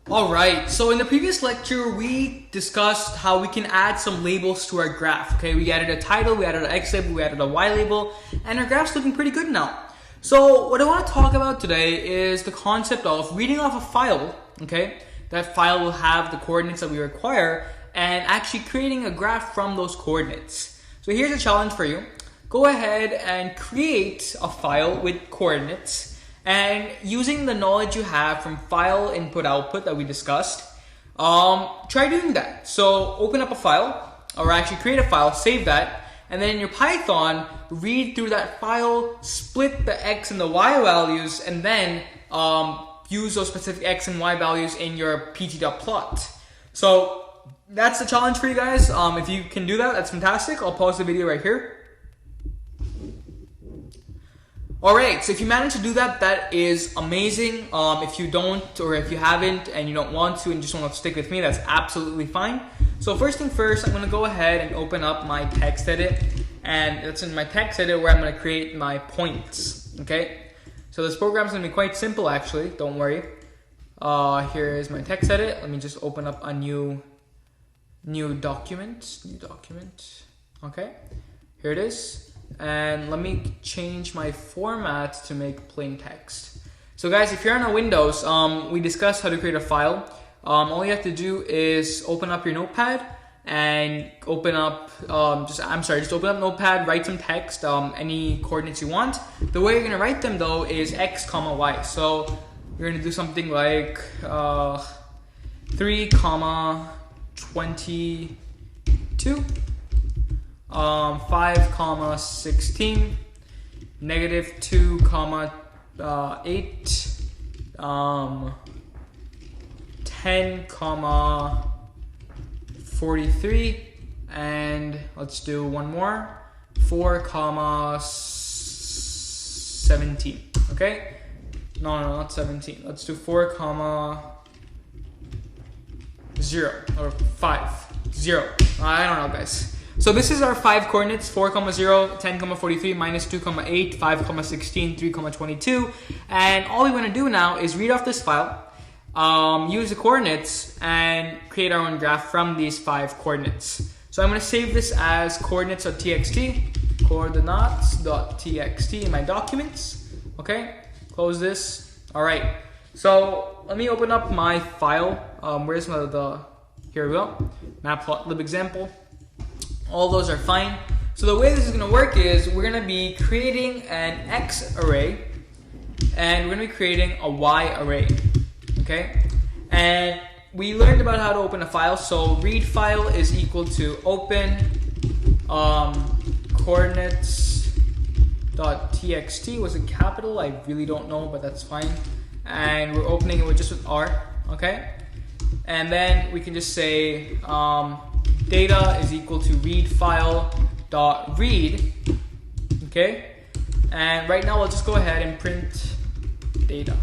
Alright, so in the previous lecture, we discussed how we can add some labels to our graph. Okay, we added a title, we added an X label, we added a Y label, and our graph's looking pretty good now. So what I want to talk about today is the concept of reading off a file, okay? That file will have the coordinates that we require, and actually creating a graph from those coordinates. So here's a challenge for you. Go ahead and create a file with coordinates. And using the knowledge you have from file input output that we discussed, try doing that. So open up a file, or actually create a file, save that, and then in your Python, read through that file, split the X and the Y values, and then use those specific X and Y values in your pt.plot. So that's the challenge for you guys. If you can do that, that's fantastic. I'll pause the video right here. Alright, so if you manage to do that, that is amazing. If you don't, or if you haven't and you don't want to and just want to stick with me, that's absolutely fine. So first thing first, I'm going to go ahead and open up my text edit. And that's in my text edit where I'm going to create my points. Okay, so this program is going to be quite simple actually, don't worry. Here is my text edit. Let me just open up a new document. Okay, here it is. And let me change my format to make plain text. So guys, if you're on a Windows, we discussed how to create a file. All you have to do is open up your notepad and open up, just open up notepad, write some text, any coordinates you want. The way you're gonna write them though is X, comma, Y. So you're gonna do something like 3, comma, 22. 5, comma, 16, negative 2, comma, 8, 10, comma, 43, and let's do one more, 4, comma, 17, okay? No, not 17. Let's do 4, comma, 0, or 5, 0. I don't know, guys. So this is our 5 coordinates, 4, 0, 10, 43, minus 2, 8, 5, 16, 3, 22. And all we want to do now is read off this file, use the coordinates, and create our own graph from these 5 coordinates. So I'm going to save this as coordinates.txt, coordinates.txt in my documents. Okay, close this. All right, so let me open up my file. Where's here we go, matplotlib example. All those are fine. So the way this is going to work is we're going to be creating an X array and we're going to be creating a Y array. Okay? And we learned about how to open a file. So read file is equal to open coordinates.txt. Was it capital? I really don't know, but that's fine. And we're opening it with just with R. Okay? And then we can just say data is equal to read file dot read. Okay, and right now we'll just go ahead and print data.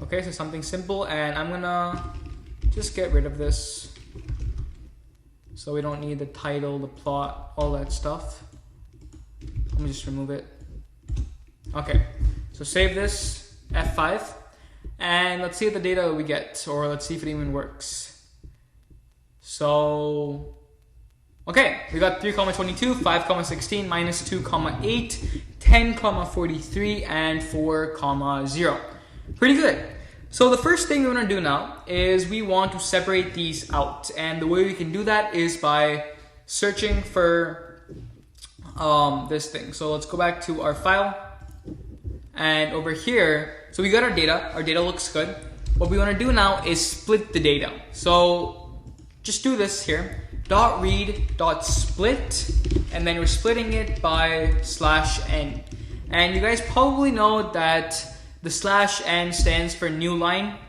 Okay, so something simple, and I'm gonna just get rid of this so we don't need the title, the plot, all that stuff. Let me just remove it. Okay, so save this, F5, and let's see the data that we get, or let's see if it even works. So, okay, we got 3, 22, 5, 16, minus 2, 8, 10, 43, and 4, 0. Pretty good. So the first thing we want to do now is we want to separate these out. And the way we can do that is by searching for this thing. So let's go back to our file. And over here, so we got our data. Our data looks good. What we want to do now is split the data. So just do this here, .read.split, and then we're splitting it by /n. And you guys probably know that the /n stands for new line.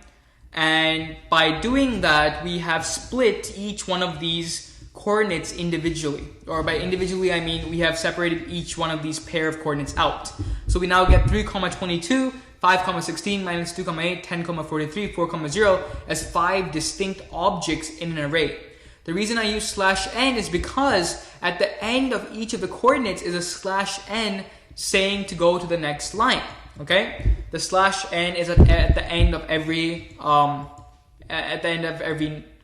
And by doing that, we have split each one of these coordinates individually. Or by individually, I mean we have separated each one of these pair of coordinates out. So we now get 3, 22, 5, 16, minus 2, 8, 10, 43, 4, 0 as 5 distinct objects in an array. The reason I use /n is because at the end of each of the coordinates is a /n saying to go to the next line. Okay? The slash n is at the end of every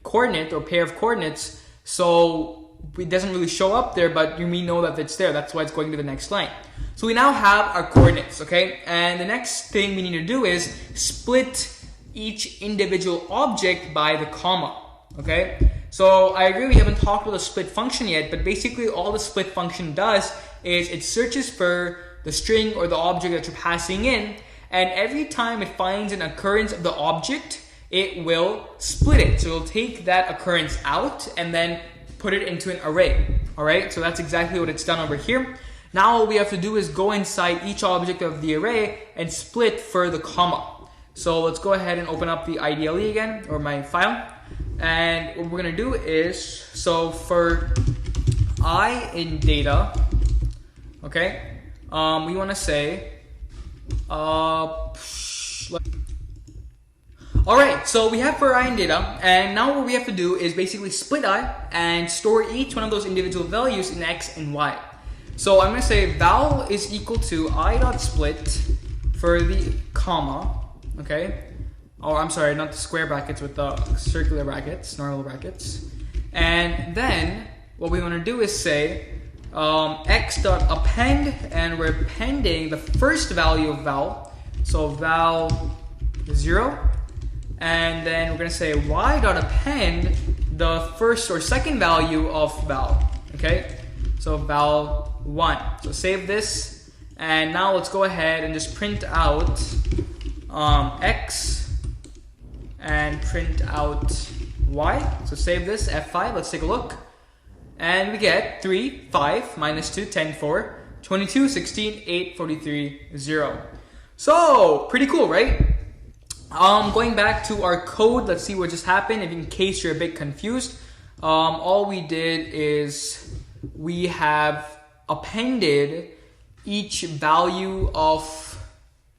coordinate or pair of coordinates, so it doesn't really show up there, but you may know that it's there. That's why it's going to the next line. So we now have our coordinates, okay? And the next thing we need to do is split each individual object by the comma, okay? So I agree we haven't talked about the split function yet, but basically all the split function does is it searches for the string or the object that you're passing in, and every time it finds an occurrence of the object, it will split it. So it'll take that occurrence out and then put it into an array. All right, so that's exactly what it's done over here. Now all we have to do is go inside each object of the array and split for the comma. So let's go ahead and open up the IDLE again, or my file. And what we're gonna do is, so for I in data, okay, we wanna say, alright, so we have for I in data, and now what we have to do is basically split I and store each one of those individual values in X and Y. So I'm going to say val is equal to I dot split for the comma, okay? Or I'm sorry, not the square brackets with the circular brackets, normal brackets. And then what we want to do is say X dot append, and we're appending the first value of val, so val 0. And then we're going to say Y dot append the first or second value of val, okay? So val 1. So save this, and now let's go ahead and just print out X and print out Y. So save this, F5, let's take a look. And we get 3, 5, minus 2, 10, 4, 22, 16, 8, 43, 0. So, pretty cool, right? Going back to our code, let's see what just happened. If in case you're a bit confused, all we did is we have appended each value of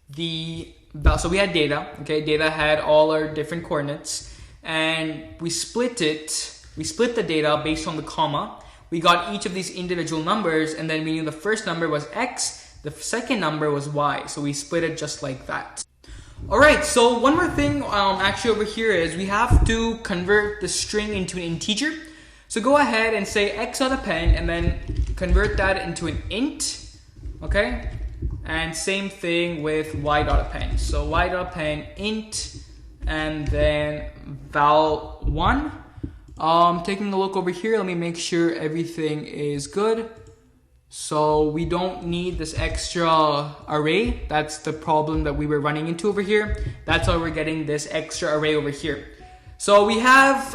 the, so we had data, okay? Data had all our different coordinates, and we split the data based on the comma. We got each of these individual numbers, and then we knew the first number was X, the second number was Y, so we split it just like that. Alright, so one more thing actually over here is we have to convert the string into an integer. So go ahead and say x.append and then convert that into an int, okay? And same thing with y.append. So y.append int and then val1. Taking a look over here, let me make sure everything is good. So we don't need this extra array. That's the problem that we were running into over here. That's why we're getting this extra array over here. So we have,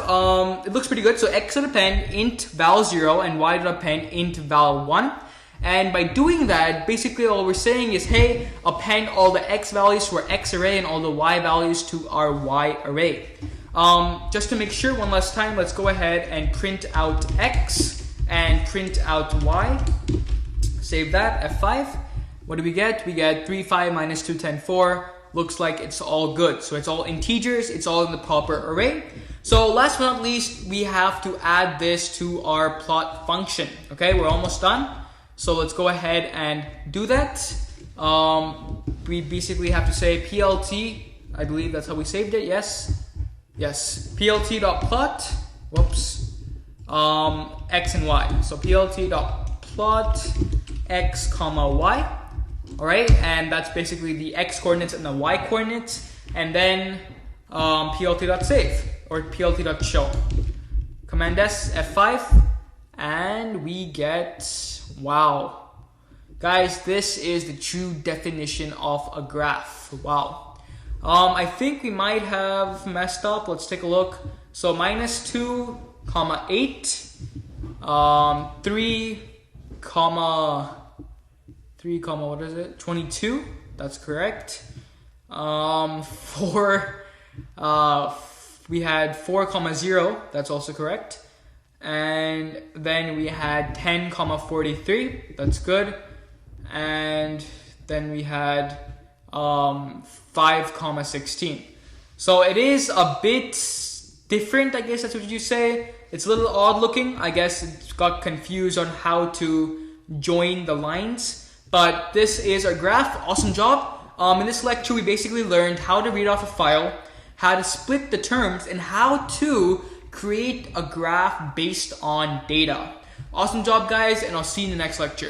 it looks pretty good. So x.append int val0 and y.append int val1. And by doing that, basically all we're saying is, hey, append all the x values to our x array and all the y values to our y array. Just to make sure one last time, let's go ahead and print out x and print out y. Save that, F5. What do we get? We get 3, 5, minus 2, 10, 4. Looks like it's all good. So it's all integers, it's all in the proper array. So last but not least, we have to add this to our plot function. Okay, we're almost done. So let's go ahead and do that. We basically have to say plt, I believe that's how we saved it, yes? Yes, plt.plot, whoops, x and y. So plt.plot x comma y. Alright, and that's basically the x coordinates and the y coordinates. And then plt.save or plt.show. Command S, F5, and we get, wow. Guys, this is the true definition of a graph. Wow. I think we might have messed up. Let's take a look. So minus 2, comma 8, 3, comma, what is it? 22. That's correct. 4, we had 4, comma 0. That's also correct. And then we had 10, comma 43. That's good. And then we had 5, comma 16. So it is a bit different, I guess that's what you say. It's a little odd looking. I guess it got confused on how to join the lines. But this is our graph. Awesome job. In this lecture, we basically learned how to read off a file, how to split the terms, and how to create a graph based on data. Awesome job, guys, and I'll see you in the next lecture.